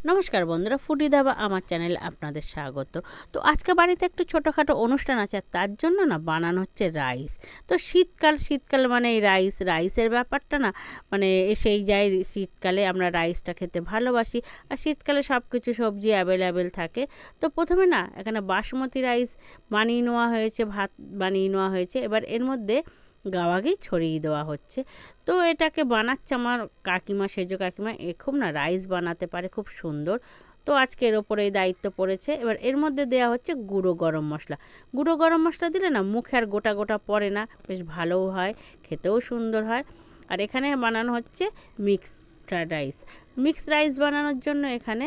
নমস্কার বন্ধুরা, ফুডি দাবা আমার চ্যানেলে আপনাদের স্বাগত। তো আজকে বাড়িতে একটু ছোটোখাটো অনুষ্ঠান আছে, আর তার জন্য না বানানো হচ্ছে রাইস। তো শীতকাল মানে এই রাইসের ব্যাপারটা না মানে এসেই যায়। শীতকালে আমরা রাইসটা খেতে ভালোবাসি, আর শীতকালে সব কিছু সবজি অ্যাভেলেবেল থাকে। তো প্রথমে না এখানে বাসমতি রাইস বানিয়ে নেওয়া হয়েছে, ভাত বানিয়ে নেওয়া হয়েছে। এবার এর মধ্যে গাওয়া ঘি ছড়িয়ে দেওয়া হচ্ছে। তো এটাকে বানাচ্ছে আমার কাকিমা, সেজ কাকিমা। খুব না রাইস বানাতে পারে খুব সুন্দর। তো আজকে এর ওপরে এই দায়িত্ব পড়েছে। এবার এর মধ্যে দেওয়া হচ্ছে গুঁড়ো গরম মশলা। গুঁড়ো গরম মশলা দিলে না মুখে আর গোটা গোটা পড়ে না, বেশ ভালোও হয়, খেতেও সুন্দর হয়। আর এখানে বানানো হচ্ছে মিক্সড রাইস বানানোর জন্য এখানে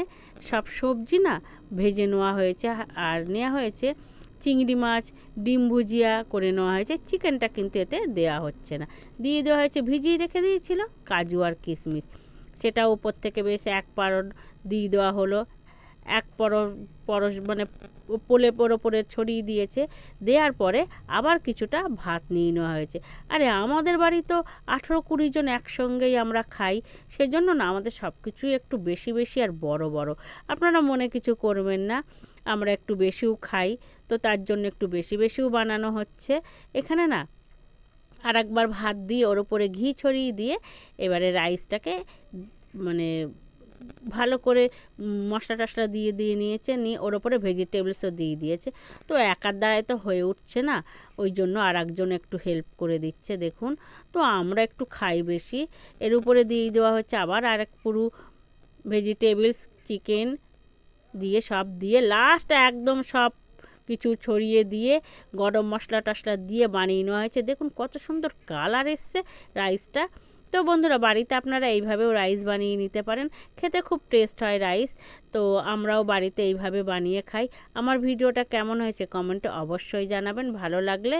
সব সবজি না ভেজে নেওয়া হয়েছে, আর নেওয়া হয়েছে চিংড়ি মাছ, ডিম ভুজিয়া করে নেওয়া হয়েছে। চিকেনটা কিন্তু এতে দেওয়া হচ্ছে না, দিয়ে দেওয়া হয়েছে ভিজিয়ে রেখে দিয়েছিল কাজু আর কিশমিশ। সেটা উপর থেকে বেশ এক পারদ দিয়ে দেওয়া হলো। এক পরশ মানে ওপরে ছড়িয়ে দিয়েছে। দেওয়ার পরে আবার কিছুটা ভাত নিয়ে নেওয়া হয়েছে। আরে আমাদের বাড়ি তো 18-20 জন একসঙ্গেই আমরা খাই, সেজন্য না আমাদের সব কিছুই একটু বেশি বেশি আর বড় বড়। আপনারা মনে কিছু করবেন না, আমরা একটু বেশিও খাই, তো তার জন্য একটু বেশিও বানানো হচ্ছে। এখানে না আর একবার ভাত দিয়ে ওর উপরে ঘি ছড়িয়ে দিয়ে এবারে রাইসটাকে মানে ভালো করে মশলা টশলা দিয়ে নিয়েছে, নিয়ে ওর ওপরে ভেজিটেবলসও দিয়ে দিয়েছে। তো একার দ্বারাই তো হয়ে উঠছে না, ওই জন্য আর একজন একটু হেল্প করে দিচ্ছে দেখুন। তো আমরা একটু খাই বেশি। এর উপরে দিয়ে দেওয়া হচ্ছে আবার আর এক পুরো ভেজিটেবলস, চিকেন দিয়ে সব দিয়ে লাস্ট একদম সব কিছু ছড়িয়ে দিয়ে গরম মশলা টশলা দিয়ে বানিয়ে নেওয়া হয়েছে। দেখুন কত সুন্দর কালার এসছে রাইসটা। তো বন্ধুরা, বাড়িতে আপনারা এইভাবেও রাইস বানিয়ে নিতে পারেন, খেতে খুব টেস্ট হয় রাইস। তো আমরাও বাড়িতে এইভাবে বানিয়ে খাই। আমার ভিডিওটা কেমন হয়েছে কমেন্টে অবশ্যই জানাবেন, ভালো লাগলে